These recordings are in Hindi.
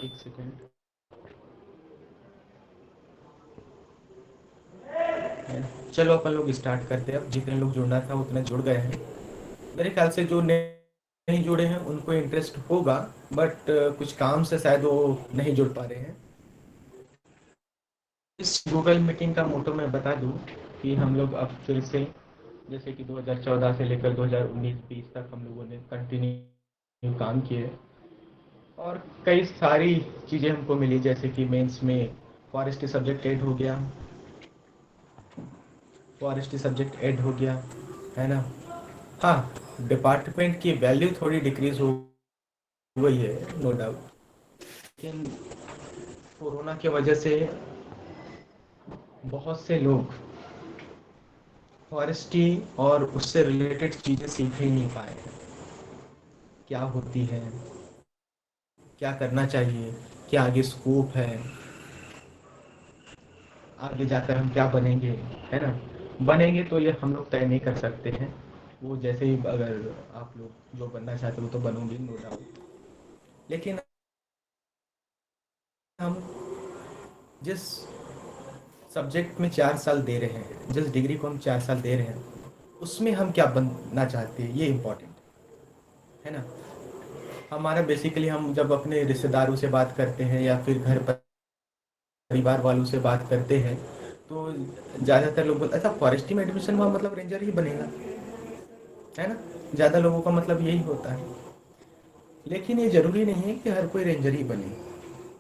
एक सेकेंड। चलो अपन लोग स्टार्ट करते हैं। अब जितने लोग जुड़ना था उतने जुड़ गए हैं। मेरे ख्याल से जो नहीं जुड़े हैं उनको इंटरेस्ट होगा, बट कुछ काम से शायद वो नहीं जुड़ पा रहे हैं। इस गूगल मीटिंग का मोटो मैं बता दूं कि हम लोग अब फिर से, जैसे कि 2014 से लेकर 2019-20 तक हम लोगों ने कंटिन्यू काम किए और कई सारी चीज़ें हमको मिली, जैसे कि मेंस में फॉरेस्ट सब्जेक्ट ऐड हो गया, फॉरेस्ट सब्जेक्ट ऐड हो गया, है ना। हाँ, डिपार्टमेंट की वैल्यू थोड़ी डिक्रीज हो गई है, नो डाउट। लेकिन कोरोना की वजह से बहुत से लोग फॉरेस्ट्री और उससे रिलेटेड चीज़ें सीख ही नहीं पाए हैं। क्या होती है, क्या करना चाहिए, क्या आगे स्कोप है, आगे जाकर हम क्या बनेंगे, है ना। बनेंगे तो ये हम लोग तय नहीं कर सकते हैं। वो जैसे ही अगर आप लोग जो बनना चाहते हो तो बनोगे, नो डाउट। लेकिन हम जिस सब्जेक्ट में 4 साल दे रहे हैं, जिस डिग्री को हम 4 साल दे रहे हैं, उसमें हम क्या बनना चाहते हैं, ये इम्पोर्टेंट है ना। हमारा बेसिकली, हम जब अपने रिश्तेदारों से बात करते हैं या फिर घर परिवार वालों से बात करते हैं, तो ज़्यादातर लोग बोलते अच्छा फॉरेस्ट्री में एडमिशन हुआ मतलब रेंजर ही बनेगा, है ना। ज़्यादा लोगों का मतलब यही होता है। लेकिन ये ज़रूरी नहीं है कि हर कोई रेंजर ही बने,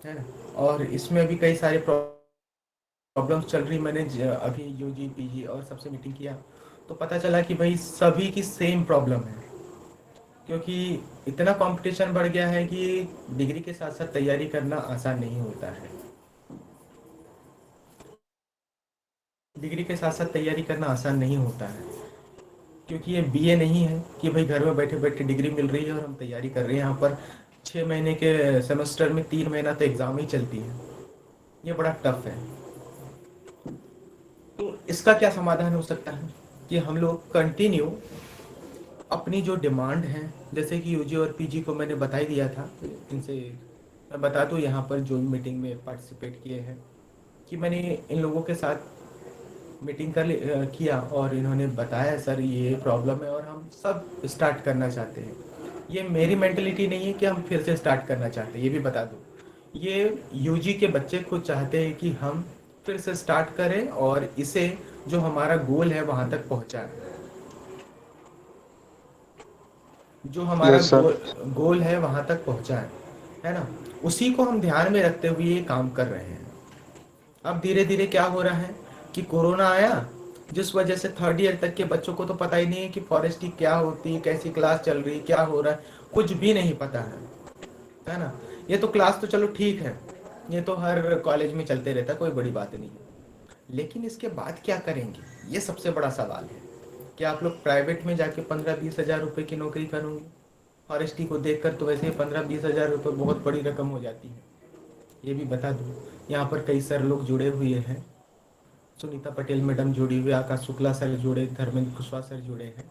है ना। और इसमें अभी कई सारे प्रॉब्लम्स चल रही। मैंने अभी यूजी पीजी और सबसे मीटिंग किया तो पता चला कि भाई सभी की सेम प्रॉब्लम है, क्योंकि इतना कंपटीशन बढ़ गया है कि डिग्री के साथ साथ तैयारी करना आसान नहीं होता है। डिग्री के साथ साथ तैयारी करना आसान नहीं होता है, क्योंकि ये बीए नहीं है कि भाई घर में बैठे बैठे डिग्री मिल रही है और हम तैयारी कर रहे हैं। यहाँ पर 6 महीने के सेमेस्टर में 3 महीना तो एग्ज़ाम ही चलती है। ये बड़ा टफ है। तो इसका क्या समाधान हो सकता है कि हम लोग कंटिन्यू अपनी जो डिमांड है, जैसे कि यूजी और पीजी को मैंने बता ही दिया था, इनसे मैं बता दूँ यहाँ पर जो मीटिंग में पार्टिसिपेट किए हैं, कि मैंने इन लोगों के साथ मीटिंग किया और इन्होंने बताया सर ये प्रॉब्लम है और हम सब स्टार्ट करना चाहते हैं। ये मेरी मेंटलिटी नहीं है कि हम फिर से स्टार्ट करना चाहते हैं, ये भी बता दूँ। ये यूजी के बच्चे खुद चाहते हैं कि हम फिर से स्टार्ट करें और इसे, जो हमारा गोल है वहाँ तक पहुँचाएं। जो हमारा यस सर। गोल है वहाँ तक पहुँचाएं, है ना। उसी को हम ध्यान में रखते हुए ये काम कर रहे हैं। अब धीरे धीरे क्या हो रहा है कि कोरोना आया, जिस वजह से थर्ड ईयर तक के बच्चों को तो पता ही नहीं है कि फॉरेस्ट्री क्या होती है, कैसी क्लास चल रही है, क्या हो रहा है, कुछ भी नहीं पता है ना। ये तो क्लास तो चलो ठीक है, ये तो हर कॉलेज में चलते रहता है, कोई बड़ी बात नहीं है। लेकिन इसके बाद क्या करेंगे, ये सबसे बड़ा सवाल है। क्या आप लोग प्राइवेट में जाके 15-20 हज़ार रुपये की नौकरी करोगे? फॉरेस्ट्री को देखकर तो वैसे ही 15-20 हज़ार रुपये बहुत बड़ी रकम हो जाती है। ये भी बता दूँ, यहाँ पर कई सर लोग जुड़े हुए हैं। सुनीता पटेल मैडम जुड़ी हुई, आकाश शुक्ला सर जुड़े, धर्मेंद्र कुशवाहा सर जुड़े हैं।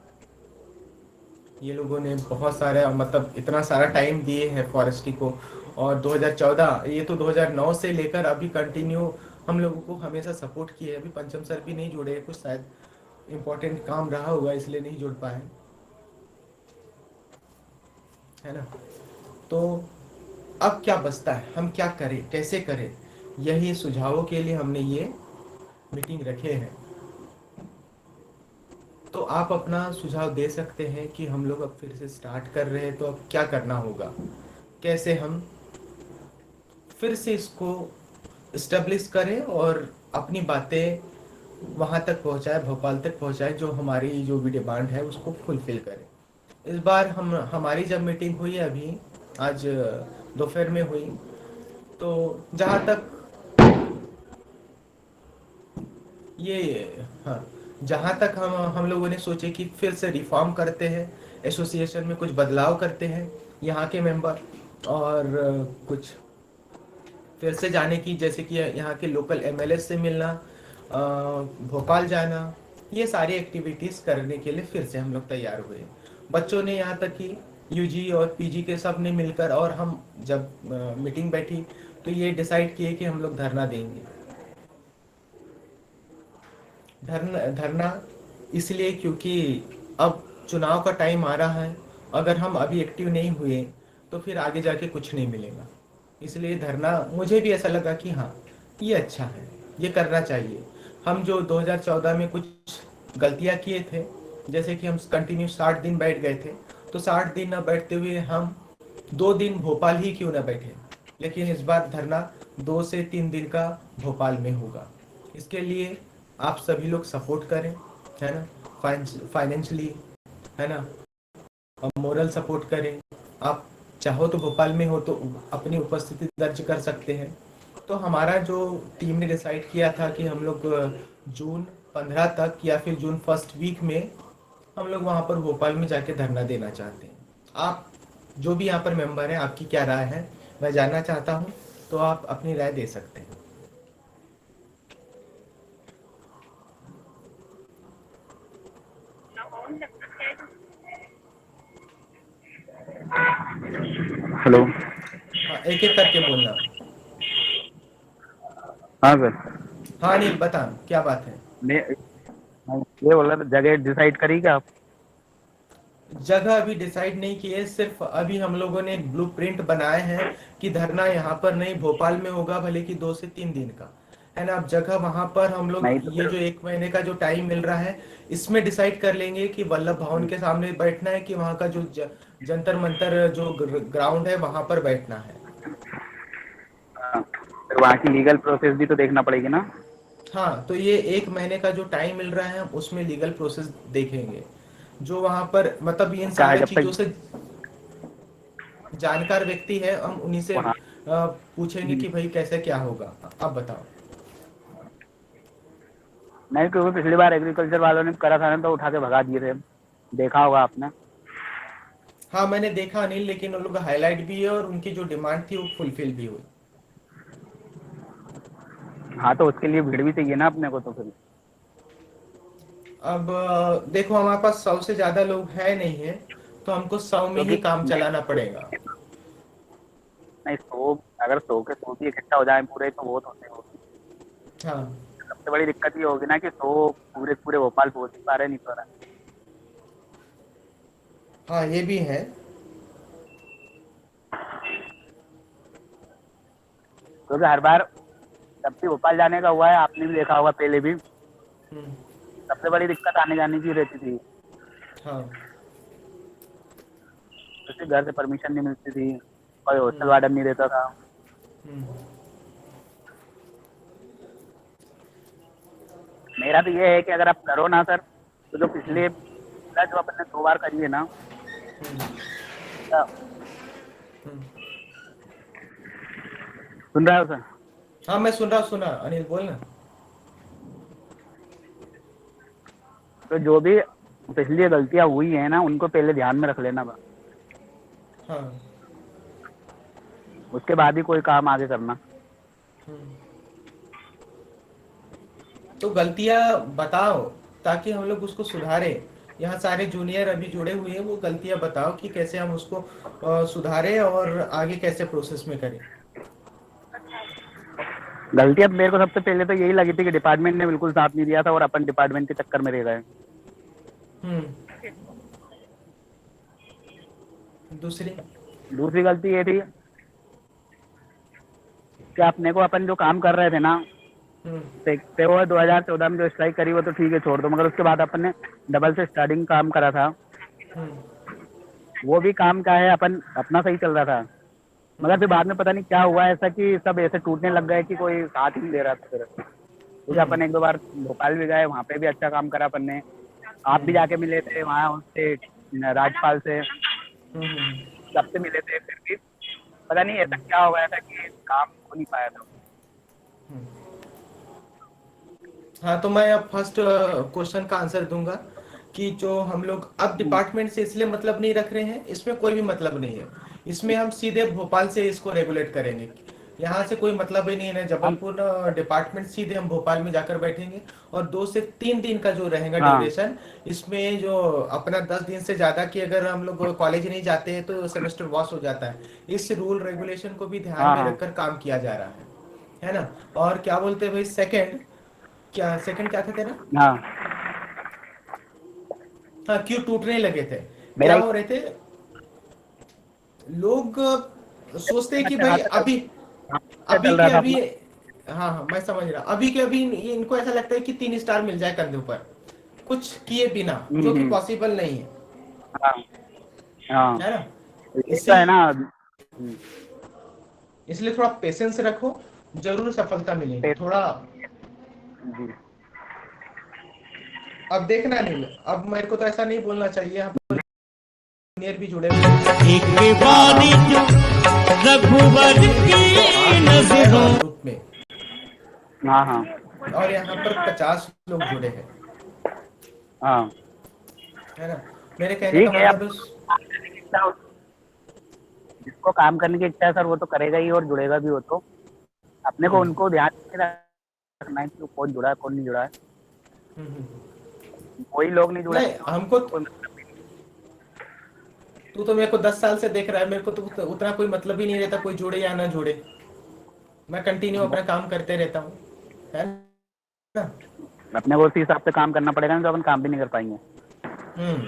ये लोगों ने बहुत सारा, मतलब इतना सारा टाइम दिए हैं फॉरेस्ट्री को। और 2014, ये तो 2009 से लेकर अभी कंटिन्यू हम लोगों को हमेशा सपोर्ट किए हैं। अभी पंचम सर भी नहीं जुड़े हैं, कुछ शायद इम्पोर्टेंट काम रहा होगा इसलिए नहीं जुड़ पाए, है ना। तो अब क्या बचता है, हम क्या करें, कैसे करें, यही सुझावों के लिए हमने ये मीटिंग रखे हैं। तो आप अपना सुझाव दे सकते हैं कि हम लोग अब फिर से स्टार्ट कर रहे हैं तो अब क्या करना होगा, कैसे हम फिर से इसको इस्टेब्लिश करें और अपनी बातें वहाँ तक पहुँचाए, भोपाल तक पहुँचाए, जो हमारी जो भी डिमांड है उसको फुलफिल करें। इस बार हमारी जब मीटिंग हुई अभी, आज दोपहर में हुई, तो जहाँ तक ये, हाँ, जहाँ तक हम लोगों ने सोचे कि फिर से रिफॉर्म करते हैं, एसोसिएशन में कुछ बदलाव करते हैं यहाँ के मेंबर, और कुछ फिर से जाने की, जैसे कि यहाँ के लोकल एमएलए से मिलना, भोपाल जाना, ये सारी एक्टिविटीज़ करने के लिए फिर से हम लोग तैयार हुए। बच्चों ने यहाँ तक कि यूजी और पीजी के सब ने मिलकर, और हम जब मीटिंग बैठी तो ये डिसाइड किए कि हम लोग धरना देंगे। धरना धरना इसलिए क्योंकि अब चुनाव का टाइम आ रहा है, अगर हम अभी एक्टिव नहीं हुए तो फिर आगे जाके कुछ नहीं मिलेगा। इसलिए धरना मुझे भी ऐसा लगा कि हाँ, ये अच्छा है, ये करना चाहिए। हम जो 2014 में कुछ गलतियाँ किए थे, जैसे कि हम कंटिन्यू 60 दिन बैठ गए थे, तो 60 दिन न बैठते हुए हम 2 दिन भोपाल ही क्यों न बैठे, लेकिन इस बार धरना 2 से 3 दिन का भोपाल में होगा। इसके लिए आप सभी लोग सपोर्ट करें, है ना, फाइनेंशियली, है ना, और मोरल सपोर्ट करें। आप चाहो तो भोपाल में हो तो अपनी उपस्थिति दर्ज कर सकते हैं। तो हमारा जो टीम ने डिसाइड किया था कि हम लोग जून 15 तक या फिर जून फर्स्ट वीक में हम लोग वहाँ पर भोपाल में जाके धरना देना चाहते हैं। आप जो भी यहाँ पर मेंबर हैं, आपकी क्या राय है, मैं जानना चाहता हूँ, तो आप अपनी राय दे सकते हैं। हेलो। हाँ, एक एक करके बोलना। हाँ सर। हाँ अनिल, बता क्या बात है। मैं ये बोल रहा था, जगह डिसाइड करी क्या आप? जगह अभी डिसाइड नहीं की है, सिर्फ अभी हम लोगों ने एक ब्लूप्रिंट बनाए हैं कि धरना यहाँ पर नहीं भोपाल में होगा, भले कि 2 से 3 दिन का, है ना। अब जगह वहां पर हम लोग नहीं तो ये फिर जो 1 महीने का जो टाइम मिल रहा है, इसमें डिसाइड कर लेंगे कि वल्लभ भवन के सामने बैठना है कि वहाँ का जो जंतर मंतर जो ग्राउंड है वहां पर बैठना है। फिर वहाँ की लीगल प्रोसेस भी तो देखना पड़ेगी ना। हाँ, तो ये 1 महीने का जो टाइम मिल रहा है, हम उसमें लीगल प्रोसेस देखेंगे। जो वहां पर मतलब इन क्या है सारे जब चीजों तक से जानकार व्यक्ति है, हम उन्हीं से वहाँ। पूछेंगे कि भाई कैसे क्या होगा। आप बताओ। नहीं, क्योंकि पिछली बार एग्रीकल्चर वालों ने करा था ना, तो उठा के भगा दिए थे। देखा होगा आपने। हाँ, मैंने देखा अनिल, लेकिन उन लोग का हाईलाइट भी है और उनकी जो डिमांड थी वो फुलफिल भी हुई। हाँ, तो उसके लिए भीड़ भी चाहिए ना अपने को, तो फिर अब देखो, हमारे पास 100 से ज्यादा लोग है नहीं है, तो हमको 100 में ही क्योंकि काम चलाना नहीं, पड़ेगा। नहीं 100, अगर 100 के 100 भी इकट्ठा हो जाए पूरे तो बहुत होते हैं। हाँ। सबसे बड़ी दिक्कत ये होगी ना कि 100 पूरे पूरे भोपाल पहुंच ही पा रहे नहीं तो रहा। हाँ, ये भी है। क्योंकि हर बार जब भी भोपाल जाने का हुआ है, आपने भी देखा होगा पहले भी, हम्म। सबसे बड़ी दिक्कत आने जाने की रहती थी। हाँ। जैसे घर से परमिशन नहीं मिलती थी, कोई हॉस्टल हम्म। वार्डन नहीं रहता था। हम्म। मेरा तो ये है कि अगर आप करो ना सर, तो जो हम्म। पिछले जो अपन ने 2 बार करी है ना, हम्म। तो हम्म। सुन रहे हो सर? हाँ, मैं सुन रहा, सुना अनिल, बोलना। तो जो भी पिछली गलतियां हुई है ना, उनको पहले ध्यान में रख लेना बस। हाँ। उसके बाद ही कोई काम आगे करना। हम्म। तो गलतियां बताओ, ताकि हम लोग उसको सुधारें। यहाँ सारे जूनियर अभी जुड़े हुए हैं, वो गलतियां बताओ कि कैसे हम उसको सुधारें और आगे कैसे प्रोसेस में करें। गलतियां मेरे को सबसे पहले तो यही लगी थी कि डिपार्टमेंट ने बिल्कुल साथ नहीं दिया था और अपन डिपार्टमेंट के चक्कर में रह गए। हम्म। दूसरी। दूसरी गलती ये थी कि अपने को अपन जो काम कर रहे थे ना, हम्म। देखते हुए 2014 में जो स्ट्राइक करी वो तो ठीक है, छोड़ दो, मगर उसके बाद अपन ने डबल से स्टार्टिंग काम करा था। हम्म। वो भी काम का है, अपन अपना सही चल रहा था। मगर हम्म। फिर बाद में पता नहीं क्या हुआ ऐसा कि सब ऐसे टूटने लग गए कि कोई साथ ही नहीं दे रहा था फिर। क्योंकि हम्म। अपन 1-2 बार भोपाल भी गए, वहाँ पे भी अच्छा काम करा अपन ने। आप भी हम्म। जाके मिले थे वहाँ उससे, राजपाल से, हम्म। सबसे मिले थे, फिर भी पता नहीं ऐसा क्या हो गया था कि काम हो नहीं पाया था। हम्म। हाँ, तो मैं अब फर्स्ट क्वेश्चन का आंसर दूंगा कि जो हम लोग अब डिपार्टमेंट से इसलिए मतलब नहीं रख रहे हैं, इसमें कोई भी मतलब नहीं है। इसमें हम सीधे भोपाल से इसको रेगुलेट करेंगे। यहाँ से कोई मतलब ही नहीं है, हम जबलपुर डिपार्टमेंट सीधे हम भोपाल में जाकर बैठेंगे, और 2 से 3 दिन का जो रहेगा हाँ ड्यूरेशन, इसमें जो अपना 10 दिन से ज्यादा की अगर हम लोग कॉलेज नहीं जाते हैं तो सेमेस्टर वॉश हो जाता है। इस रूल रेगुलेशन को भी ध्यान हाँ में हाँ रखकर काम किया जा रहा है ना। और क्या बोलते हैं भाई, सेकंड, क्या था तेरा? हाँ। हाँ, क्यों टूटने लगे थे, मेरा क्या एक हो रहे थे लोग? सोचते हैं कि सेमेस्टर भाई हाथ अभी, अभी चल के रहा था अभी, अपना। हाँ हाँ मैं समझ रहा, अभी के अभी इनको ऐसा लगता है कि 3 स्टार मिल जाए कंधे ऊपर कुछ किए बिना, जो कि हम्म। पॉसिबल नहीं है, हाँ हाँ। है ना। ये तो इसी है ना। इसलिए थोड़ा पेशेंस रखो, जरूर सफलता मिलेगी थोड़ा। जी। अब देखना नहीं, अब मेरे को तो ऐसा नहीं बोलना चाहिए, यहाँ पर जूनियर भी जुड़े हुए हैं, एक एक हाँ हाँ बारी जो रघुवर की 108 लोग हैं नजरों। और ग्रुप में, हाँ हाँ और यहाँ पर 50 लोग जुड़े हैं, हाँ। है ना। मेरे कहने का ठीक है, अब मतलब है, जिसको काम करने की इच्छा है सर वो तो करेगा ही और जुड़ेगा भी। वो तो अपने को हम्म उनको ध्यान में रखना है कि कौन जुड़ा है कौन नहीं जुड़ा है। वही लोग नहीं जुड़े नहीं हमको, कोई मतलब नहीं। तू तो मेरे को 10 साल से देख रहा है, मेरे को तो उतना कोई मतलब ही नहीं रहता कोई जुड़े या ना जुड़े, मैं कंटिन्यू अपना काम करते रहता हूँ, है ना। अपने को उसी हिसाब से काम करना पड़ेगा, नहीं तो अपन काम भी नहीं कर पाएंगे। हम्म।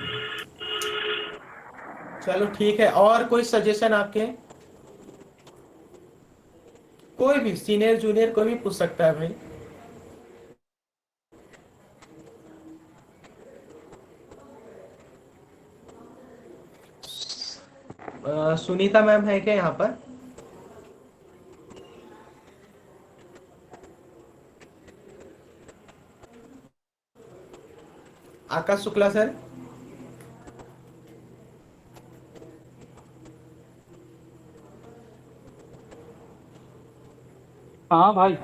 चलो ठीक है, और कोई सजेशन आपके? कोई भी सीनियर जूनियर कोई भी पूछ सकता है भाई। सुनीता मैम है क्या यहाँ पर? आकाश शुक्ला सर? हाँ भाई।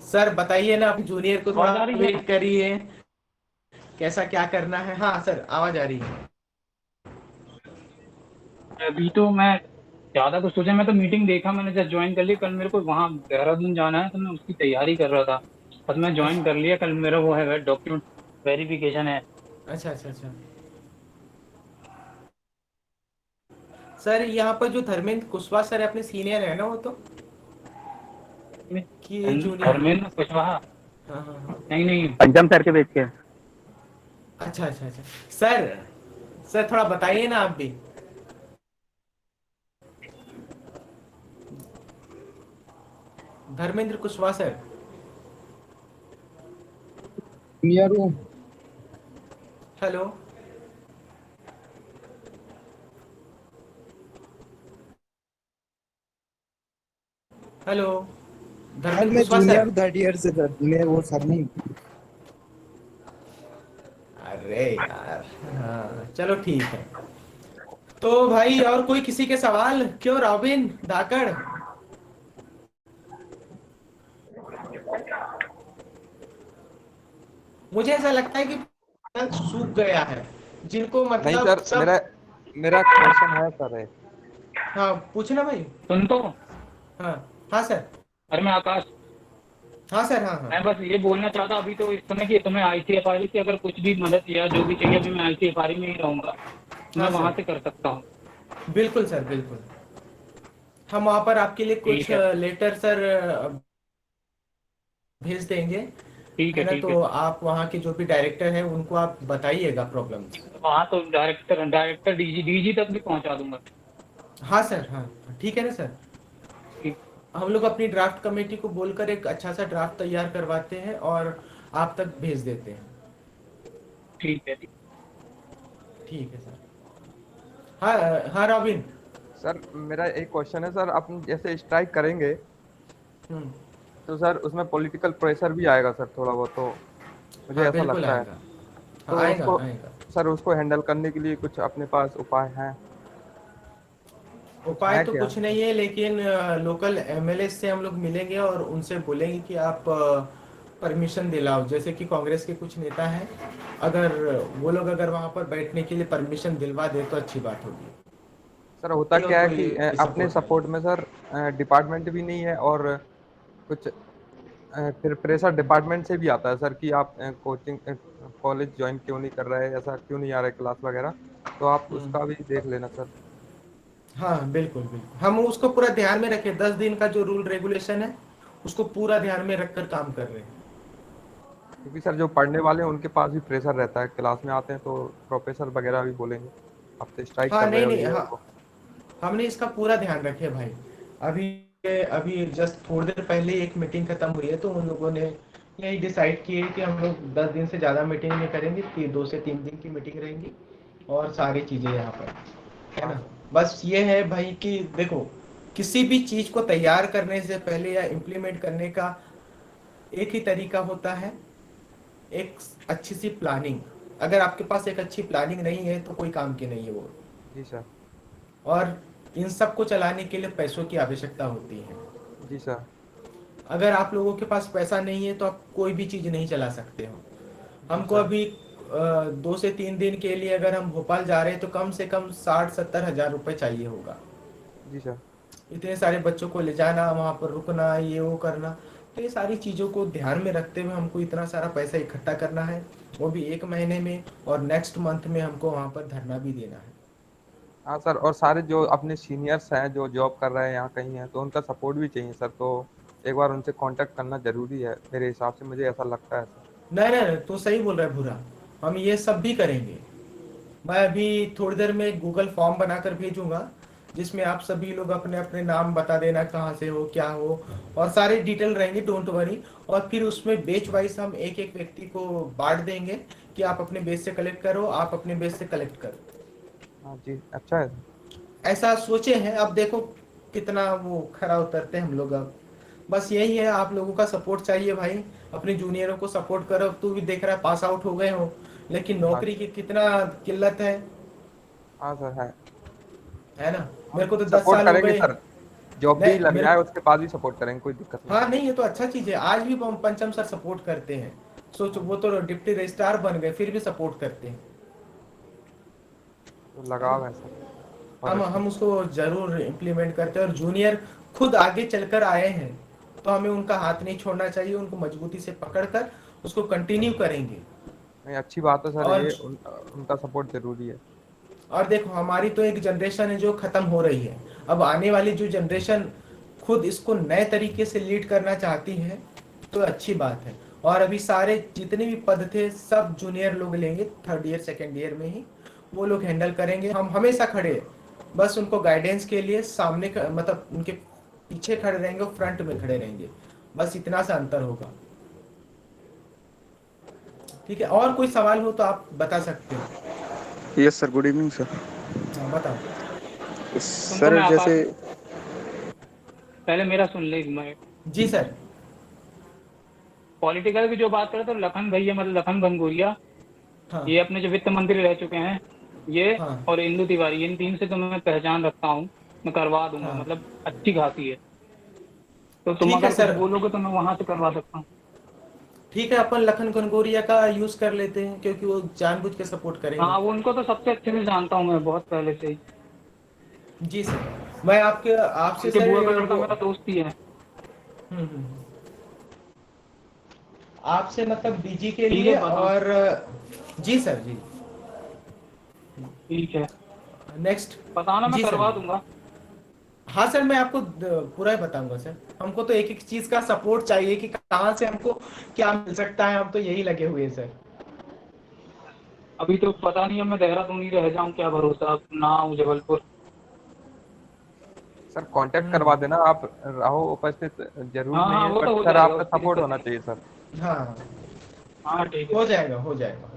सर बताइए ना, आप जूनियर को थोड़ा आवाज आ रही है। वेट करिए, कैसा क्या करना है। हाँ सर, आवाज आ रही है। अभी तो मैं ज्यादा कुछ सोचा, मैं तो मीटिंग देखा, मैंने जस्ट ज्वाइन कर ली। कल मेरे को वहाँ देहरादून जाना है तो मैं उसकी तैयारी कर रहा था। बस मैं ज्वाइन कर अच्छा लिया। कल मेरा वो है डॉक्यूमेंट वेरिफिकेशन है। अच्छा अच्छा अच्छा। सर यहाँ पर जो धर्मेंद्र कुशवाहा सर है, अपने सीनियर है ना वो तो, कि जूनियर? धर्मेंद्र कुशवाहा। हाँ हाँ हाँ। नहीं नहीं। पंचम सर के बेच के। अच्छा अच्छा अच्छा। सर, सर थोड़ा बताइए ना आप भी। धर्मेंद्र कुशवाहा सर। जूनियर हूँ। हेलो। हेलो। सर धर्मेंद्र मैं Kushwaha sir. Junior 3rd year से सर, मैं वो सर नहीं। अरे यार, हाँ चलो ठीक है। तो भाई और कोई किसी के सवाल? क्यों रॉबिन धाकड़, मुझे ऐसा लगता है कि सूख गया है, जिनको नहीं मतलब सर, सब। मेरा मेरा क्वेश्चन है सर एक। हाँ पूछना भाई। सुन तो। हाँ हाँ सर। अरे मैं आकाश। हाँ सर, हाँ हाँ। मैं बस ये बोलना चाहता अभी तो इस समय कि तुम्हें आईसीएफआरई की अगर कुछ भी मदद या जो भी चाहिए, अभी मैं आईसीएफआरई में ही रहूंगा तो मैं हाँ वहां सर, से कर सकता हूँ। बिल्कुल सर बिल्कुल। हम वहाँ पर आपके लिए कुछ ठीक है। लेटर सर भेज देंगे, ठीक है है। ना। ठीक है। तो आप वहाँ के जो भी डायरेक्टर हैं उनको आप बताइएगा प्रॉब्लम्स। वहाँ तो डायरेक्टर डायरेक्टर डीजी तक भी पहुँचा दूंगा। हाँ सर, हाँ ठीक है ना सर। ठीक। हम लोग अपनी ड्राफ्ट कमेटी को बोलकर एक अच्छा सा ड्राफ्ट तैयार करवाते हैं और आप तक भेज देते हैं। ठीक है। ठीक है सर। हाँ हाँ रॉबिन। सर मेरा एक क्वेश्चन है सर, अपन जैसे स्ट्राइक करेंगे हम्म। तो सर उसमें पॉलिटिकल प्रेशर भी आएगा सर थोड़ा बहुत, तो मुझे हाँ ऐसा बिल्कुल लगता है। आएगा। हाँ तो आएगा उसको आएगा। सर उसको हैंडल करने के लिए कुछ अपने पास उपाय हैं? कुछ उपाय है तो क्या? कुछ नहीं है, लेकिन लोकल एमएलए से हम लोग मिलेंगे और उनसे बोलेंगे कि आप परमिशन दिलाओ। जैसे कि कांग्रेस के कुछ नेता हैं, अगर वो लोग अगर वहाँ पर बैठने के लिए परमिशन दिलवा दे तो अच्छी बात होगी। सर होता और क्या है कि कोई अपने सपोर्ट नहीं सपोर्ट में सर डिपार्टमेंट भी नहीं है, और कुछ फिर प्रेशर डिपार्टमेंट से भी आता है सर कि आप कोचिंग कॉलेज ज्वाइन क्यों नहीं कर रहे, ऐसा क्यों नहीं आ रहे क्लास वगैरह। तो आप है। उसका भी देख लेना सर। हाँ बिल्कुल बिल्कुल, हम उसको पूरा ध्यान में रखें, 10 दिन का जो रूल रेगुलेशन है उसको पूरा ध्यान में रखकर काम कर रहे हैं। क्योंकि सर जो पढ़ने वाले हैं उनके पास भी प्रेशर रहता है, क्लास में आते हैं तो प्रोफेसर वगैरह भी बोलेंगे आप तो स्ट्राइक हाँ कर रहे नहीं हो, नहीं, ये हाँ वो। हमने इसका पूरा ध्यान रखे भाई। अभी अभी जस्ट थोड़ी देर पहले एक मीटिंग खत्म हुई है, तो उन लोगों ने यही डिसाइड किए कि हम लोग 10 दिन से ज़्यादा मीटिंग नहीं करेंगे, 2 से 3 दिन की मीटिंग रहेंगी और सारी चीज़ें यहाँ पर, है हाँ ना। सर। बस ये है भाई कि देखो, किसी भी चीज़ को तैयार करने से पहले या इम्प्लीमेंट करने का एक ही तरीका होता है, एक अच्छी सी प्लानिंग। अगर आपके पास एक अच्छी प्लानिंग नहीं है तो कोई काम की नहीं है वो। जी सर। और इन सब को चलाने के लिए पैसों की आवश्यकता होती है। जी सर। अगर आप लोगों के पास पैसा नहीं है तो आप कोई भी चीज़ नहीं चला सकते हो। जी हमको सर। अभी 2 से 3 दिन के लिए अगर हम भोपाल जा रहे हैं तो कम से कम 60-70 हज़ार रुपये चाहिए होगा। जी सर। इतने सारे बच्चों को ले जाना, वहाँ पर रुकना, ये वो करना, तो ये सारी चीज़ों को ध्यान में रखते हुए हमको इतना सारा पैसा इकट्ठा करना है, वो भी 1 महीने में, और नेक्स्ट मंथ में हमको वहाँ पर धरना भी देना है। हाँ सर, और सारे जो अपने सीनियर्स हैं जो जॉब कर रहे हैं यहाँ कहीं हैं, तो उनका सपोर्ट भी चाहिए सर। तो एक बार उनसे कांटेक्ट करना जरूरी है मेरे हिसाब से, मुझे ऐसा लगता है सर। नहीं नहीं नहीं, तो सही बोल रहा है भूरा, हम ये सब भी करेंगे। मैं अभी थोड़ी देर में गूगल फॉर्म बनाकर भेजूंगा, जिसमें आप सभी लोग अपने अपने नाम बता देना, कहाँ से हो, क्या हो, और सारे डिटेल रहेंगे, डोंट वरी। और फिर उसमें बेच वाइज हम एक एक व्यक्ति को बांट देंगे कि आप अपने बेच से कलेक्ट करो, आप अपने बेच से कलेक्ट करो। हाँ जी, अच्छा है सर। ऐसा सोचे हैं, अब देखो कितना वो खरा उतरते हैं हम लोग। अब बस यही है, आप लोगों का सपोर्ट चाहिए भाई। अपने जूनियरों को सपोर्ट करो। अब तू भी देख रहा है, पास आउट हो गए हो, लेकिन हाँ नौकरी की कितना किल्लत हाँ सर है। है ना। हम मेरे को तो 10 साल सपोर्ट हो करेंगे गए। सर, जॉब भी नहीं लग मेरे जाए उसके बाद भी सपोर्ट करेंगे, कोई दिक्कत नहीं हाँ है। नहीं, ये तो अच्छा चीज है, आज भी हम पंचम सर सपोर्ट करते हैं। सोचो, वो तो डिप्टी रजिस्ट्रार बन गए फिर भी सपोर्ट करते हैं। तो लगाव है सर हम फॉरेस्ट में। हम उसको जरूर इम्प्लीमेंट करते हैं, और जूनियर खुद आगे चलकर आए हैं तो हमें उनका हाथ नहीं छोड़ना चाहिए, उनको मजबूती से पकड़कर उसको कंटिन्यू करेंगे। नहीं, अच्छी बात है सर, और ये उनका सपोर्ट जरूरी है। और देखो, हमारी तो एक जनरेशन है जो खत्म हो रही है, अब आने वाली जो जनरेशन खुद इसको नए तरीके से लीड करना चाहती है, तो अच्छी बात है। और अभी सारे जितने भी पद थे सब जूनियर लोग लेंगे, 3rd ईयर 2nd ईयर में ही वो लोग हैंडल करेंगे। हम हमेशा खड़े हैं, बस उनको गाइडेंस के लिए सामने मतलब उनके पीछे खड़े रहेंगे और फ्रंट में खड़े रहेंगे, बस इतना सा अंतर होगा। ठीक है, और कोई सवाल हो तो आप बता सकते हो। Yes sir, good evening sir. हाँ बताओ। तुमको मैं सर आपात जैसे पहले मेरा सुन ले। मैं जी सर। पॉलिटिकल की जो बात करें तो लखन भैया, मतलब लखन घनघोरिया, हाँ ये अपने जो वित्त मंत्री रह चुके हैं, ये हाँ और इंदु तिवारी, इन तीन से तो मैं पहचान रखता हूँ, मैं करवा दूंगा, हाँ, मतलब अच्छी खासी है। तो तुम ठीक है अगर कुछ सर। बोलोगे तो मैं वहां से करवा सकता हूँ। ठीक है, अपन लखन घनघोरिया का यूज कर लेते हैं, क्योंकि वो जानबूझ के सपोर्ट करेंगे। हाँ, वो उनको तो सबसे अच्छे से जानता हूँ मैं, बहुत पहले से ही। जी सर, मैं आपके आपसे उनके सर बुआ का लड़का वो मेरा दोस्त ही है। हम्म। आपसे मतलब डीजी के ठीक है, लिए, बताओ। और जी सर जी। ठीक है, नेक्स्ट। बताना, मैं जी सर करवा जी। दूंगा। हाँ सर, मैं आपको पूरा ही बताऊंगा सर। हमको तो एक एक चीज का सपोर्ट चाहिए कि कहाँ से हमको क्या मिल सकता है, हम तो यही लगे हुए हैं सर। अभी तो पता नहीं है, मैं देहरादून ही रह जाऊँ, क्या भरोसा, अब ना आऊँ जबलपुर। सर कांटेक्ट करवा हम्म। देना, आप रहो उपस्थित जरूरी हाँ नहीं हाँ, है, वो बट तो हो सर जाएगा, आपका उसकी सपोर्ट दिक्कत होना नहीं। चाहिए सर। हाँ, हाँ ठीक है। हो जाएगा हो जाएगा।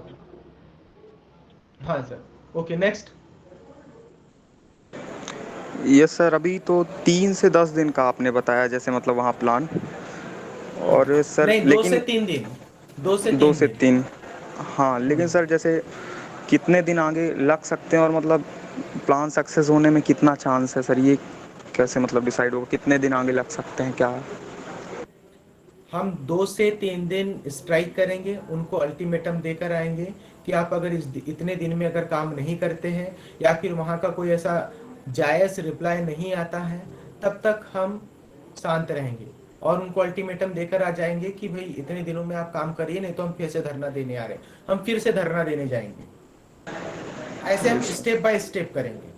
हाँ sir. Okay next. Yes sir, अभी तो 3 से 10 दिन का आपने बताया जैसे मतलब वहाँ प्लान। और सर नहीं, 2 से 3 दिन, दो से दो तीन से दिन तीन हाँ, लेकिन हम्म। सर जैसे कितने दिन आगे लग सकते हैं, और मतलब प्लान सक्सेस होने में कितना चांस है सर, ये कैसे मतलब डिसाइड होगा कितने दिन आगे लग सकते हैं क्या? हम 2 से 3 दिन स्ट्राइक करेंगे, उनको अल्टीमेटम देकर आएंगे कि आप अगर इतने दिन में अगर काम नहीं करते हैं, या फिर वहाँ का कोई ऐसा जायज़ रिप्लाई नहीं आता है तब तक हम शांत रहेंगे और उनको अल्टीमेटम देकर आ जाएंगे कि भाई इतने दिनों में आप काम करिए, नहीं तो हम फिर से धरना देने आ रहे हैं, हम फिर से धरना देने जाएंगे। ऐसे हम स्टेप बाय स्टेप करेंगे।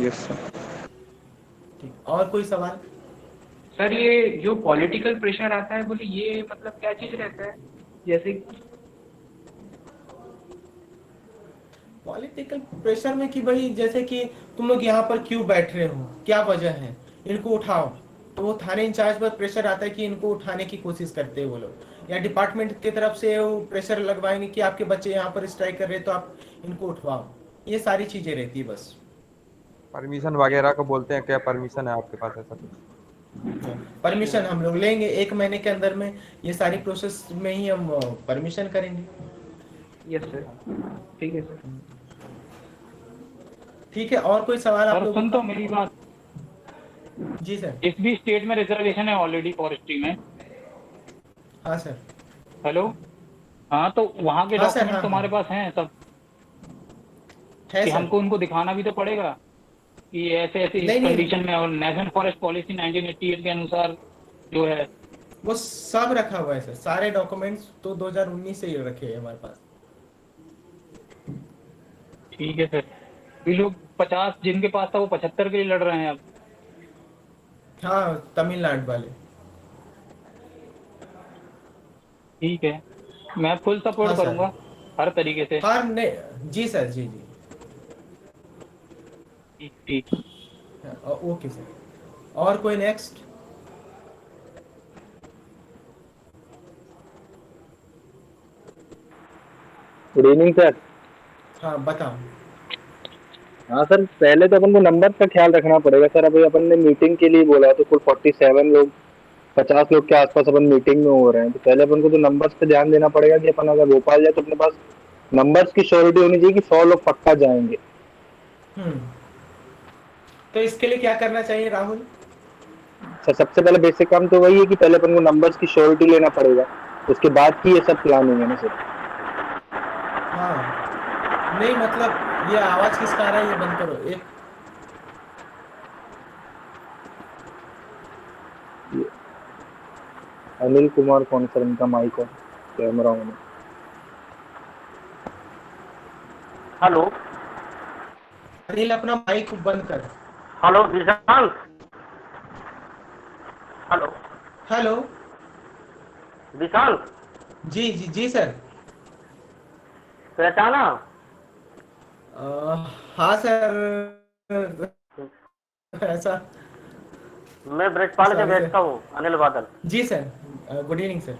Yes sir. ठीक, और कोई सवाल? सर ये जो पॉलिटिकल प्रेशर आता है बोले ये मतलब क्या चीज रहता है? जैसे पॉलिटिकल प्रेशर में कि भाई जैसे कि तुम लोग यहाँ पर क्यों बैठ रहे हो, क्या वजह है, इनको उठाओ। तो वो थाने इंचार्ज पर प्रेशर आता है कि इनको उठाने की कोशिश करते हैं वो लोग, या डिपार्टमेंट की तरफ से वो प्रेशर लगवाएंगे कि आपके बच्चे यहाँ पर स्ट्राइक कर रहे हैं तो आप इनको उठवाओ। ये सारी चीजें रहती है बस। परमिशन वगैरह को बोलते हैं, क्या परमिशन है आपके पास ऐसा कुछ? परमिशन हम लोग लेंगे 1 महीने के अंदर में, ये सारी प्रोसेस में ही हम परमिशन करेंगे। यस सर, ठीक है सर। ठीक है, और कोई सवाल आप सर लोगों सुन का? तो मेरी बात, जी सर। इस भी स्टेट में रिजर्वेशन है ऑलरेडी फॉरेस्ट्री में। हाँ सर। हेलो, हाँ तो वहाँ के हाँ सर, डॉक्यूमेंट हाँ, तुम्हारे हाँ। पास हैं सब है कि सर। हमको उनको दिखाना भी तो पड़ेगा कि ऐसे ऐसे इस नहीं, नहीं। कंडीशन में, और नेशनल फॉरेस्ट पॉलिसी 1988 के अनुसार जो है वो सब रखा हुआ है सर, सारे डॉक्यूमेंट्स तो 2019 से ही रखे हैं हमारे पास। ठीक है सर। ये लोग 50 जिनके पास था वो 75 के लिए लड़ रहे हैं अब। हाँ, तमिलनाडु वाले। ठीक है, मैं फुल हाँ सपोर्ट सर। करूंगा हर तरीके से। हाँ, नहीं जी सर, जी जी। ठीक ठीक। Okay sir. और कोई नेक्स्ट? Good evening sir. हाँ, बताओ। हाँ सर, पहले तो अपन को नंबर का ख्याल रखना पड़ेगा सर। अभी अपन ने मीटिंग के लिए बोला है तो कुल 47 लोग, 50 लोग के आसपास अपन मीटिंग में हो रहे हैं, तो पहले अपन को तो नंबर्स पे ध्यान देना पड़ेगा कि अपन अगर भोपाल जाए तो अपने पास नंबर्स की श्योरिटी होनी चाहिए कि 100 लोग पक्का जाएंगे। तो इसके लिए क्या करना चाहिए राहुल? सर सबसे पहले बेसिक काम तो वही है कि पहले अपन को नंबर्स की श्योरिटी लेना पड़ेगा, उसके बाद की ये सब प्लानिंग है ना सर। हाँ, नहीं मतलब ये आवाज किसका आ रहा है, ये बंद करो एक। अनिल कुमार कौन सर, इनका माइक और कैमरा ऑन है। हेलो अनिल, अपना माइक बंद कर। हेलो विशाल, हेलो हेलो। विशाल, जी जी जी सर। पहचाना? हाँ सर, ऐसा। मैं ब्रजपाल के सॉरी बेटा सर। हूँ, अनिल बादल। जी sir, good evening sir.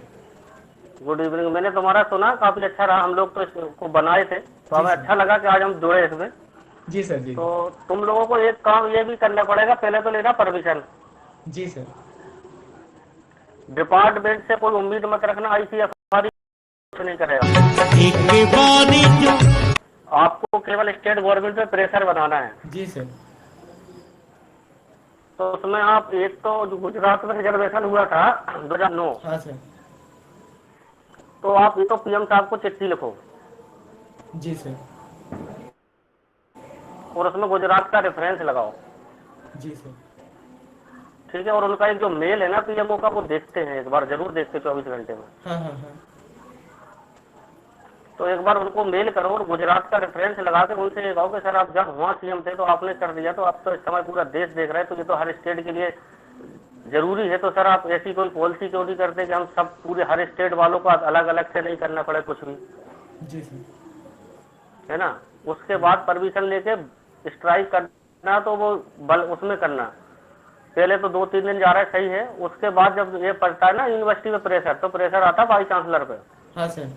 Good evening. मैंने तुम्हारा सुना, काफी अच्छा रहा। हम लोग तो इसको बनाए थे तो हमें अच्छा लगा कि आज हम जुड़े इसमें। जी सर। जी तो तुम लोगों को एक काम ये भी करना पड़ेगा, पहले तो लेना परमिशन। जी सर। डिपार्टमेंट से कोई उम्मीद मत रखना, ICFR कुछ नहीं करेगा। एक के बाद एक आपको केवल स्टेट गवर्नमेंट पे प्रेशर बनाना है। जी सर। तो उसमें आप, एक तो जो गुजरात में रिजर्वेशन हुआ था 2009, हाँ सर। तो आप ये तो PM साहब को चिट्ठी लिखो जी सर। और उसमें गुजरात का रेफरेंस लगाओ। जी सर। ठीक है, और उनका एक जो मेल है ना PMO का, वो देखते हैं एक बार, जरूर देखते 24 घंटे में। हाँ हाँ हाँ। तो एक बार उनको मेल करो और गुजरात का रेफरेंस लगा के उनसे ये कहो कि सर आप जब वहाँ CM थे तो आपने कर दिया, तो आप तो इस समय पूरा देश देख रहे हैं, तो ये तो हर स्टेट के लिए जरूरी है। तो सर आप ऐसी कोई पॉलिसी क्यों नहीं करते कि हम सब पूरे हर स्टेट वालों को अलग अलग से नहीं करना पड़े कुछ भी, जी सर। है ना। उसके बाद परमिशन लेके स्ट्राइक करना, तो वो बल उसमें करना। पहले तो 2-3 दिन जा रहा है, सही है। उसके बाद जब ये पड़ता है ना यूनिवर्सिटी में प्रेशर, तो प्रेशर आता है वाइस चांसलर पे, हाँ सर।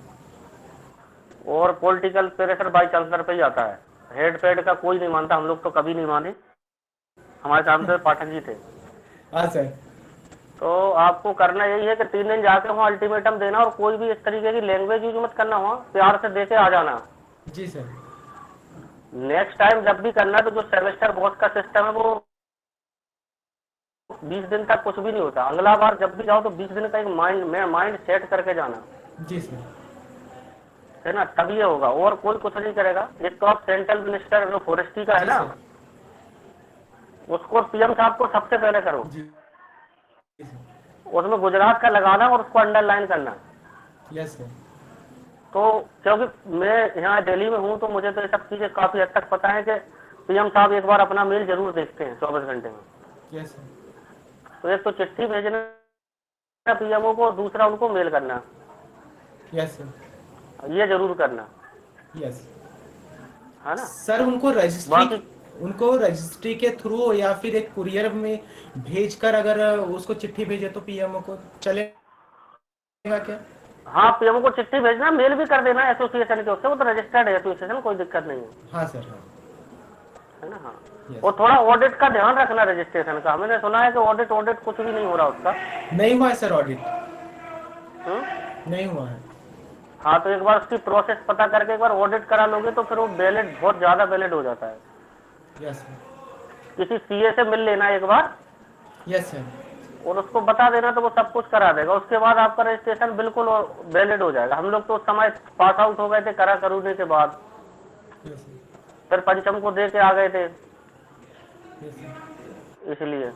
और पॉलिटिकल प्रेशर वाइस चांसलर पे ही आता है। हेड पेड का कोई नहीं मानता, हम लोग तो कभी नहीं माने। हमारे सामने पाठक जी थे। हाँ सर। तो आपको करना यही है कि 3 दिन जाके वहाँ अल्टीमेटम देना, और कोई भी इस तरीके की लैंग्वेज यूज मत करना, वहाँ प्यार से देके आ जाना। जी सर। नेक्स्ट टाइम जब भी करना तो जो सेमेस्टर बॉस का सिस्टम है वो 20 दिन तक कुछ भी नहीं होता। अगला बार जब भी जाओ तो 20 दिन का एक माइंड सेट करके जाना। जी सर। है ना, तब ये होगा, और कोई कुछ नहीं करेगा। एक तो आप सेंट्रल मिनिस्टर जो फॉरेस्ट्री का है जी ना, सर, उसको पीएम साहब को सबसे पहले करो, जी जी सर, उसमें गुजरात का लगाना और उसको अंडरलाइन करना। यस सर, तो क्योंकि मैं यहाँ दिल्ली में हूँ तो मुझे तो ये सब चीजें काफी हद तक पता है कि पीएम साहब एक बार अपना मेल जरूर देखते हैं 24 घंटे में। यस सर, तो एक तो चिट्ठी भेजना पीएमओ को, दूसरा उनको मेल करना, यस सर, ये जरूर करना, यस है ना। सर। बाकी उनको रजिस्ट्री के थ्रू या फिर एक कुरियर में भेजकर अगर उसको चिट्ठी भेजे तो पीएमओ को चलेगा क्या? हाँ, पीएमओ को चिट्ठी भेजना, मेल भी कर देना एसोसिएशन के उससे, वो तो रजिस्टर्ड है एसोसिएशन, कोई दिक्कत नहीं है, हाँ सर, हाँ, है ना। हाँ, Yes. और थोड़ा ऑडिट का ध्यान रखना रजिस्ट्रेशन का। मैंने सुना है कि ऑडिट कुछ भी नहीं हो रहा उसका। नहीं हुआ है सर ऑडिट, हम्म? नहीं हुआ है। हाँ, तो एक बार उसकी प्रोसेस पता करके एक बार ऑडिट करा लोगे तो फिर वो वैलिड, बहुत ज्यादा वैलिड हो जाता है। यस सर, किसी सीए से मिल लेना एक बार यस सर, और उसको बता देना, तो वो सब कुछ करा देगा। उसके बाद आपका रजिस्ट्रेशन बिल्कुल वैलिड हो जाएगा। हम लोग तो उस समय पास आउट हो गए थे करा करूने के बाद, यस सर, फिर पंचम को दे के आ गए थे, यस सर। इसलिए।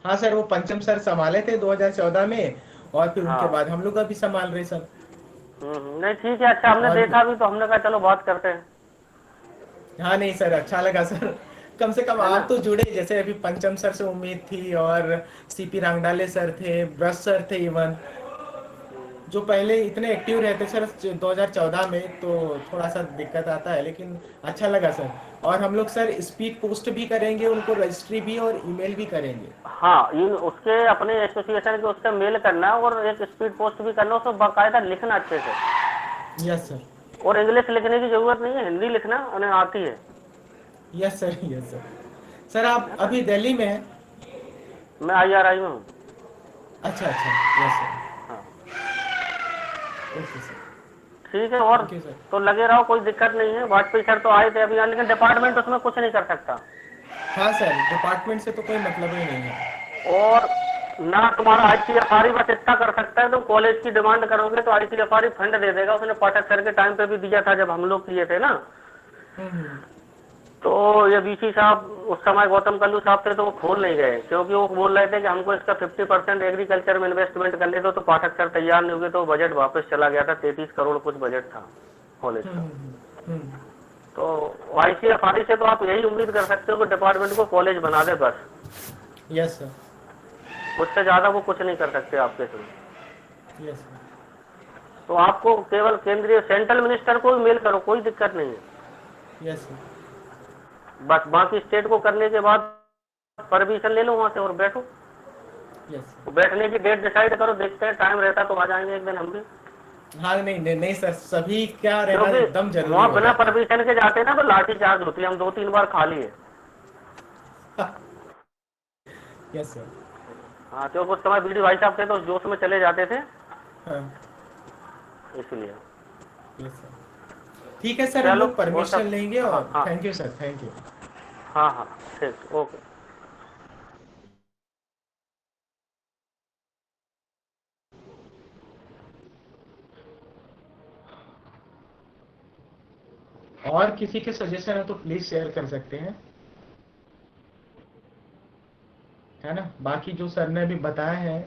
हाँ सर, वो पंचम सर संभाले थे 2014 में, और फिर उनके हाँ। बाद हम लोग अभी संभाल रहे सर। नहीं ठीक है, अच्छा, हमने और देखा भी तो हमने कहा चलो बात करते हैं। हाँ नहीं सर, अच्छा लगा सर, कम से कम आप तो जुड़े। जैसे अभी पंचम सर से उम्मीद थी, और सीपी रांगडाले सर थे, ब्रश सर थे, इवन जो पहले इतने एक्टिव रहते सर 2014 में, तो थोड़ा सा दिक्कत आता है, लेकिन अच्छा लगा सर। और हम लोग सर स्पीड पोस्ट भी करेंगे उनको, रजिस्ट्री भी और ईमेल भी करेंगे। हाँ, इन उसके अपने एसोसिएशन के उससे मेल करना और एक स्पीड पोस्ट भी करना, उसको बाकायदा लिखना अच्छे से। यस सर, और इंग्लिश लिखने की जरूरत नहीं है, हिंदी लिखना उन्हें आती है। Yes sir, yes sir. Sir आप अभी दिल्ली में हैं? मैं IRI में हूँ। अच्छा अच्छा, यस सर, हाँ, ओके सर, ठीक है। और ओके सर। तो लगे रहो, कोई दिक्कत नहीं है। वाजपेयी सर तो आए थे अभी यहाँ, लेकिन डिपार्टमेंट उसमें कुछ नहीं कर सकता। हाँ सर, डिपार्टमेंट से तो कोई मतलब ही नहीं है। और ना तुम्हारा ICFR बस इतना कर सकता है, तो कॉलेज की डिमांड करोगे तो ICFR फंड दे देगा। उसने पाठक सर के टाइम पे भी दिया था जब हम लोग किए थे ना। हम्म, तो ये VC साहब उस समय गौतम कल्लू साहब थे, तो वो खोल नहीं गए, क्योंकि वो बोल रहे थे कि हमको इसका 50% एग्रीकल्चर में इन्वेस्टमेंट करने दो। तो पाठक सर तैयार नहीं हुए, तो बजट वापस चला गया था। 33 करोड़ कुछ बजट था कॉलेज का। हम्म, तो ICFR से तो आप यही उम्मीद कर सकते हो कि डिपार्टमेंट को कॉलेज बना दे बस, यस सर, उससे ज्यादा वो कुछ नहीं कर सकते आपके साथ। यस सर, तो आपको केवल केंद्रीय सेंट्रल मिनिस्टर को भी मेल करो, कोई दिक्कत नहीं है। यस सर, बस बाकी स्टेट को करने के बाद परमिशन ले लो वहां से और बैठो। यस। बैठने की डेट डिसाइड करो, देखते हैं, टाइम रहता तो आ जाएंगे एक दिन हम भी। हाँ नहीं नहीं नहीं सर, सभी क्या रहना क्योंकि एकदम जरूरी वहाँ हो बिना जाता है। परमिशन के जाते ना तो लाठी चार्ज होती है। हम 2-3 बार खा लिए। यस सर, हाँ, क्योंकि उस समय BD भाई साहब थे तो उस जोश में चले जाते थे, हाँ, इसलिए। यस सर, ठीक है सर, हम चलो, लोग परमिशन वो सब- लेंगे। और हाँ। Thank you sir, thank you. हाँ हाँ, ठीक, ओके। और किसी के सजेशन है तो प्लीज शेयर कर सकते हैं, है ना। बाकी जो सर ने अभी बताया है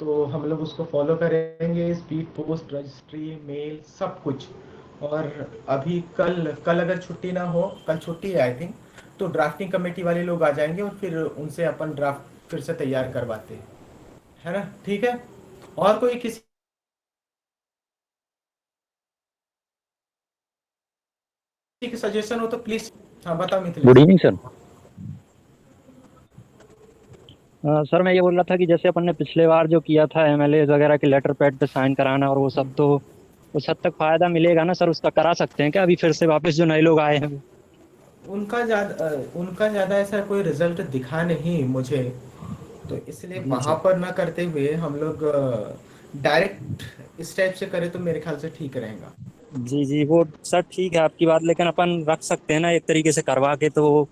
तो हम लोग उसको फॉलो करेंगे, स्पीड पोस्ट, रजिस्ट्री, मेल, सब कुछ। और अभी कल अगर छुट्टी ना हो, कल छुट्टी है आई थिंक, तो ड्राफ्टिंग कमेटी वाले लोग आ जाएंगे और फिर उनसे अपन ड्राफ्ट फिर से तैयार करवाते हैं, है ना। ठीक है, और कोई किसी की सजेशन हो तो प्लीज। हाँ बताओ Mithilesh. Good evening sir. Sir मैं ये बोल रहा था कि जैसे अपन ने पिछले बार जो किया था MLA वगैरह के लेटर पैड पे साइन कराना और वो सब, तो उस हद तक फायदा मिलेगा ना सर? उसका करा सकते हैं क्या अभी फिर से वापस जो नए लोग आए हैं? उनका ज्यादा ऐसा कोई रिजल्ट दिखा नहीं मुझे, तो इसलिए वहां पर ना करते हुए हम लोग डायरेक्ट इस टाइप से करें तो मेरे ख्याल से ठीक रहेगा। जी जी, वो सर ठीक है आपकी बात, लेकिन अपन रख सकते हैं ना एक तरीके से करवा के, तो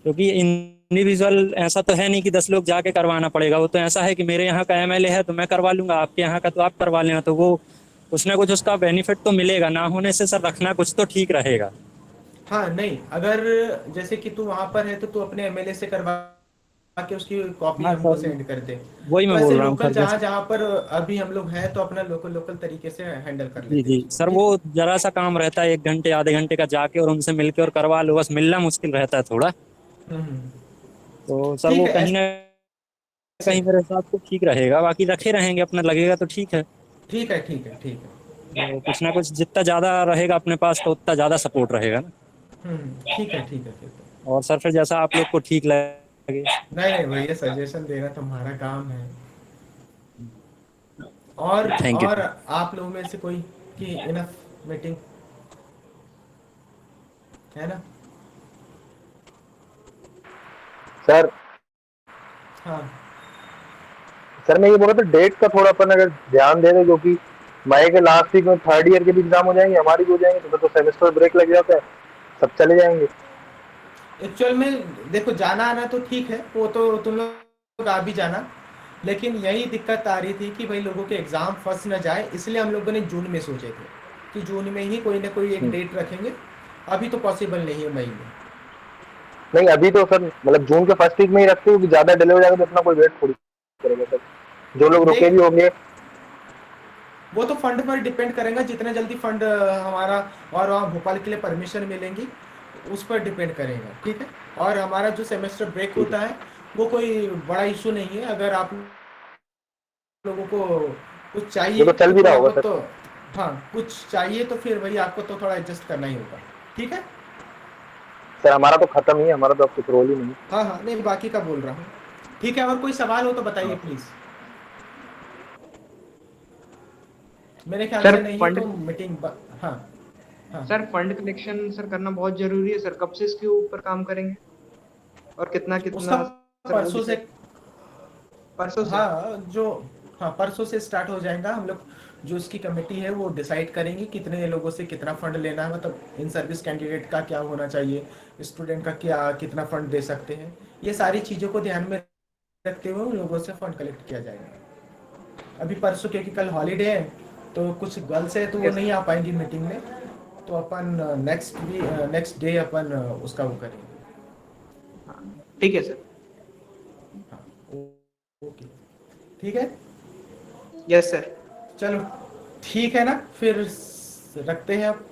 क्योंकि इंडिविजुअल ऐसा तो है नहीं कि 10 लोग जाके करवाना पड़ेगा। वो तो ऐसा है कि मेरे यहाँ का MLA है तो मैं करवा लूंगा, आपके यहाँ का तो आप करवा लेना, तो वो कुछ ना कुछ उसका बेनिफिट तो मिलेगा, ना होने से सर रखना कुछ तो ठीक रहेगा। हाँ नहीं, अगर जैसे कि तू वहां पर है तो तू अपने एमएलए से करवा के उसकी कॉपी हाँ हमको सर, सेंड कर दे। वही तो मैं ऐसे बोल रहा हूँ लोकल सर। जहाँ जैसे जहाँ पर अभी हम लोग हैं तो अपना लोकल लोकल तरीके से हैंडल कर जी लेते हैं जी उसको, सर, वो ठीक है। जरा सा काम रहता है, 1 घंटे आधे घंटे का जाके और उनसे मिलके और करवा लो, बस मिलना मुश्किल रहता है थोड़ा। हम्म। तो सर ठीक वो है कहीं ना ऐसे, कहीं मेरे हिसाब से ठीक रहेगा, बाकी रखे रहेंगे अपना, लगेगा तो ठीक है। ठीक है ठीक है ठीक है। तो कुछ ना कुछ जितना ज्यादा रहेगा अपने पास तो उतना ज्यादा सपोर्ट रहेगा ना। ठीक है ठीक है ठीक है। और सर फिर जैसा आप लोग को ठीक लगे। नहीं नहीं भैया, सजेशन देना तुम्हारा काम है। थैंक और यू। आप लोगों में से कोई की इनफ मीटिंग है ना? सर हाँ सर मैं ये बोल रहा था डेट का थोड़ा अपन अगर ध्यान दे दें, क्योंकि मई के लास्ट वीक में थर्ड ईयर के भी एग्जाम हो जाएंगे, हमारी भी हो जाएंगे, तो सेमेस्टर ब्रेक लग जाता है, सब चले जाएंगे। एक्चुअल में देखो, जाना आना तो ठीक है, वो तो तुम लोग आ भी जाना, लेकिन यही दिक्कत आ रही थी कि भाई लोगों के एग्जाम फंस न जाए, इसलिए हम लोगों ने जून में सोचे थे कि जून में ही कोई ना कोई एक डेट रखेंगे। अभी तो पॉसिबल नहीं है मई में। नहीं अभी तो सर मतलब जून के फर्स्ट वीक में ही रखते हो, क्योंकि ज्यादा डिले हो जाएगा तो अपना कोई वेट थोड़ी करेगा सर, जो लोग रुके देख, भी होंगे। वो तो फंड पर डिपेंड करेगा, जितना जल्दी फंड हमारा और वहाँ भोपाल के लिए परमिशन मिलेंगी उस पर डिपेंड करेगा, ठीक है। और हमारा जो सेमेस्टर ब्रेक ठीक है होता है वो कोई बड़ा इशू नहीं है। अगर आप लोगों को कुछ वो चाहिए तो चल तो भी रहा थोड़ा होगा बहुत सर। तो, हाँ कुछ चाहिए तो फिर वही आपको तो थोड़ा एडजस्ट करना ही होगा, ठीक है। सर हमारा तो खत्म ही है, हमारा तो अब कुछ रोल ही नहीं। हाँ हाँ, नहीं बाकी का बोल रहा हूँ, ठीक है। और कोई सवाल हो तो बताइए हाँ प्लीज। मेरे ख्याल सर से नहीं है फंड तो मीटिंग हाँ हाँ। सर फंड कलेक्शन सर करना बहुत जरूरी है सर, कब से इसके ऊपर काम करेंगे और कितना उसका कितना सर वो परसों से, डिसाइड, परसों से? हाँ जो, हाँ परसों से स्टार्ट हो जाएगा। हम लोग जो इसकी कमेटी है वो डिसाइड करेंगे कितने लोगों से कितना फंड लेना है, मतलब इन सर्विस कैंडिडेट का क्या होना चाहिए, स्टूडेंट का क्या कितना फंड दे सकते हैं, ये सारी चीज़ों को ध्यान में रखते हुए उन लोगों से फंड कलेक्ट किया जाएगा। अभी परसों क्योंकि कल हॉलीडे है तो कुछ गर्ल्स है तो वो यस नहीं आ पाएंगी मीटिंग में, तो अपन नेक्स्ट डे अपन उसका वो करेंगे। ठीक है सर। हाँ ओके, ठीक है। Yes sir. चलो ठीक है ना, फिर रखते हैं अब।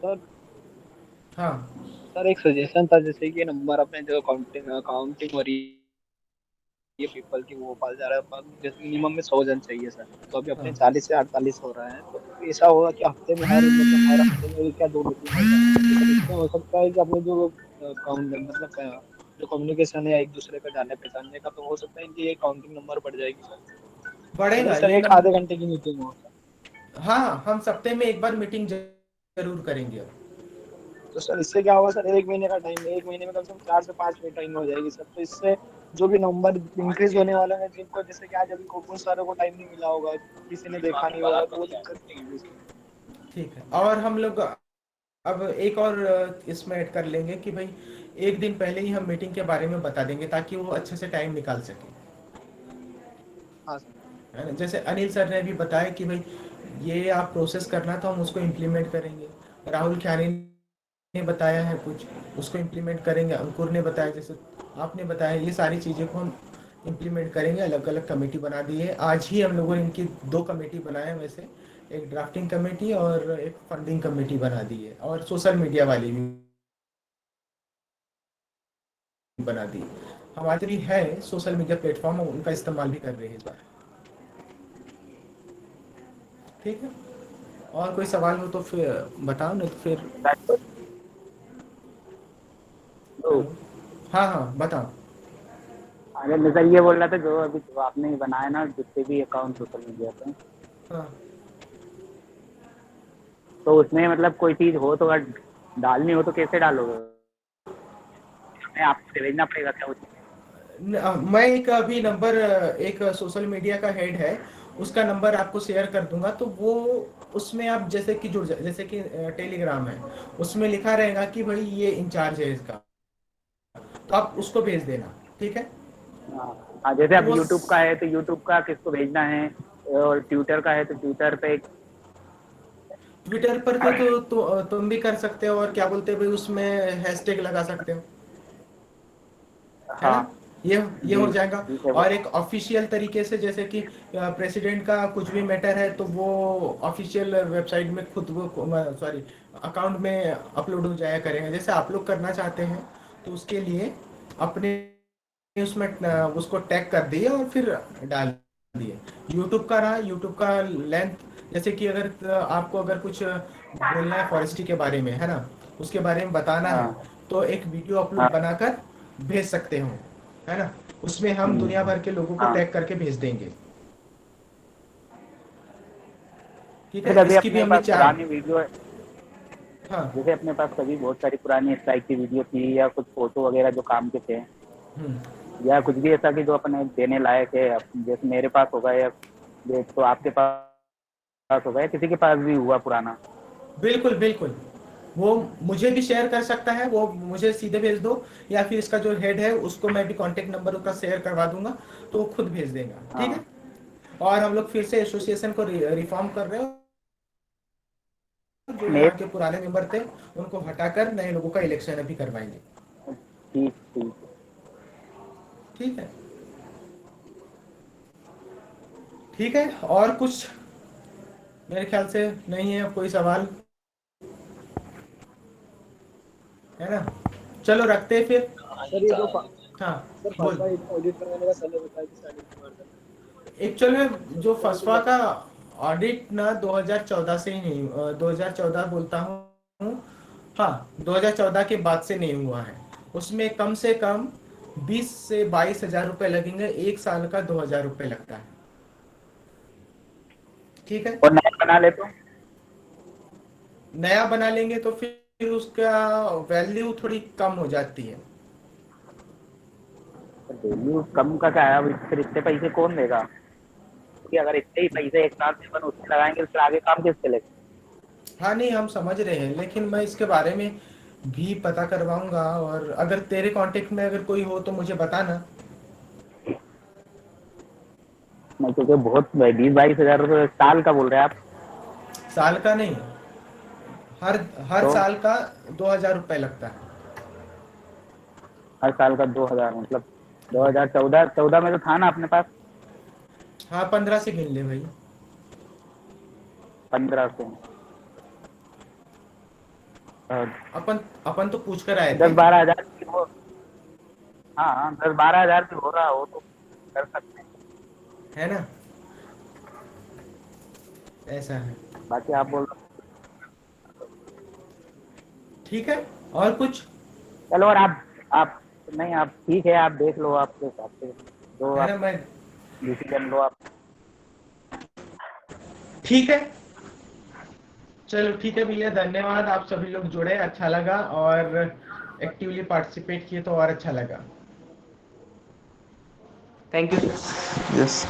सर हाँ सर एक सजेशन था, जैसे कि नंबर अपने जो काउंटिंग काउंटिंग हो रही है पीपल की, वो भोपाल जा रहा है, जैसे मिनिमम में 100 जन चाहिए सर, तो अभी अपने हाँ 40 से 48 हो रहा है, तो ऐसा होगा कि हफ्ते में हर मतलब हर हफ्ते में एक या दो मीटिंग हो जाए, तो सर इसमें हो सकता है कि अपने जो काउंट मतलब जो कम्युनिकेशन है या एक दूसरे का जाने पहचानने का, तो हो सकता है इनकी ये काउंटिंग नंबर बढ़ जाएगी सर, बढ़ेगा मतलब सर ये एक आधे घंटे की मीटिंग हो सर। हाँ हाँ, हम सप्ते में एक बार मीटिंग जरूर करेंगे अब। तो सर इससे क्या होगा सर, एक महीने का टाइम है, एक महीने में कम से कम 4 से 5 मीटिंग हो जाएगी सर, तो इससे जो भी नंबर इंक्रीज होने वाला है, जिनको जैसे कि आज अभी कुछ सारों को टाइम नहीं मिला होगा, किसी ने देखा नहीं होगा, तो वो दिक्कत नहीं होगी इसमें। ठीक है, और हम लोग अब एक और इसमें ऐड कर लेंगे कि भाई एक दिन पहले ही हम मीटिंग के बारे में बता देंगे ताकि वो अच्छे से टाइम निकाल सके, हाँ सर। है ना। जैसे अनिल सर ने भी बताया कि भाई ये आप प्रोसेस करना तो हम उसको इम्प्लीमेंट करेंगे। राहुल ख्यानी ने बताया है कुछ, उसको इम्प्लीमेंट करेंगे। अंकुर ने बताया, जैसे आपने बताया, ये सारी चीज़ें को हम इम्प्लीमेंट करेंगे। अलग अलग कमेटी बना दी है, आज ही हम लोगों ने इनकी 2 कमेटी बनाए हैं वैसे, एक ड्राफ्टिंग कमेटी और एक फंडिंग कमेटी बना दी है, और सोशल मीडिया वाली भी बना दी। हमारी भी है सोशल मीडिया प्लेटफॉर्म, उनका इस्तेमाल भी कर रहे हैं इस बार, ठीक है। और कोई सवाल हो तो फिर बताओ, नहीं तो फिर। तो हेलो, हाँ हाँ बताओ। अरे मैं सर ये बोल रहा था, जो अभी जो आपने बनाया ना जितने भी अकाउंट सोशल मीडिया पे, हाँ तो उसमें मतलब कोई चीज़ हो तो अगर डालनी हो तो कैसे डालोगे? हमें आपको भेजना पड़ेगा क्या वो चीज़? मैं एक अभी नंबर, एक सोशल मीडिया का हेड है, उसका नंबर आपको शेयर कर दूंगा, तो वो उसमें आप जैसे कि जुड़ जाए, जैसे कि टेलीग्राम है, उसमें लिखा रहेगा कि भाई ये इंचार्ज है इसका, तो आप उसको भेज देना, ठीक है। हाँ हाँ, जैसे तो अब वो यूट्यूब का है तो यूट्यूब का किसको भेजना है, और ट्विटर का है तो ट्विटर पे ट्विटर पर तो तुम भी कर सकते हो, और क्या बोलते हैं भाई, उसमें हैशटैग लगा सकते हो, है ना। हाँ ये हो जी जाएगा। ठीक है और एक ऑफिशियल तरीके से, जैसे कि प्रेसिडेंट का कुछ भी मैटर है तो वो ऑफिशियल वेबसाइट में खुद वो, सॉरी, अकाउंट में अपलोड हो जाया करेंगे। जैसे आप लोग करना चाहते हैं तो उसके लिए अपने उसमें उसको टैग कर दिए और फिर डाल दिए। यूट्यूब का रहा, यूट्यूब का लेंथ, जैसे कि अगर आपको अगर कुछ बोलना है फॉरेस्ट्री के बारे में, है ना, उसके बारे में बताना है, हाँ तो एक वीडियो अपलोड हाँ बनाकर भेज सकते हो, है ना। उसमें हम दुनिया भर के लोगों को हाँ। टैग करके भेज देंगे। ठीक फिर है, अभी इसकी भी अपने हमने पास 4। पुरानी वीडियो है, हाँ। जैसे अपने पास कभी बहुत सारी पुरानी स्ट्राइक की वीडियो थी या कुछ फोटो वगैरह जो काम के थे, या कुछ भी ऐसा कि जो अपने देने लायक है, जैसे मेरे पास होगा या तो आपके पास होगा या किसी के पास भी हुआ पुराना। बिल्कुल बिल्कुल, वो मुझे भी शेयर कर सकता है, वो मुझे सीधे भेज दो, या फिर इसका जो हेड है उसको मैं भी कांटेक्ट नंबर उसका शेयर करवा दूंगा, तो वो खुद भेज देगा। ठीक हाँ है। और हम लोग फिर से एसोसिएशन को रिफॉर्म कर रहे हैं, जो मेरे यहाँ के पुराने मेंबर थे उनको हटाकर नए लोगों का इलेक्शन अभी करवाएंगे। ठीक ठीक ठीक है। ठीक है, और कुछ मेरे ख्याल से नहीं है कोई सवाल, है ना। चलो रखते हैं फिर। सर ये जो हाँ सर बोल। फसवा ऑडिट करवाने का सर ने बताया कि साइनिंग कुमार का। एक्चुअल में जो फसवा का ऑडिट ना 2014 से ही नहीं, 2014 बोलता हूँ, हाँ 2014 के बाद से नहीं हुआ है। उसमें कम से कम 20 से 22 हजार रुपए लगेंगे, एक साल का 2000 रुपए लगता है। ठीक है। और नया बना ले तो नया बना लेंगे तो फिर उसका वैल्यू थोड़ी कम हो जाती है। वैल्यू कम का क्या है, फिर इतने पैसे कौन देगा, क्योंकि अगर इतने ही पैसे एक साथ में अपन उसमें लगाएंगे तो फिर आगे काम किस चलेगा। हाँ नहीं, हम समझ रहे हैं, लेकिन मैं इसके बारे में भी पता करवाऊंगा, और अगर तेरे कांटेक्ट में अगर कोई हो तो मुझे बताना। नहीं क्योंकि बहुत 20-22 हजार रुपये साल का बोल रहे हैं आप। साल का नहीं, हर तो साल का 2000 रुपए लगता है। हर साल का 2000 मतलब 2014 में तो था ना अपने पास। हाँ 15 से गिन ले भाई। 15 से अपन तो पूछ कर आए थे। 10-12 हजार की हो, हाँ 10-12 हजार की हो रहा हो तो कर सकते हैं, है ना, ऐसा है। बाकी आप बोल रहे। ठीक है, और कुछ चलो, और आप नहीं, आप ठीक है, आप देख लो आपके हिसाब से जो है ना, आप मैं डिसीजन लो आप। ठीक है। चलो ठीक है भैया, धन्यवाद, आप सभी लोग जुड़े, अच्छा लगा, और एक्टिवली पार्टिसिपेट किए तो और अच्छा लगा। Thank you. यस।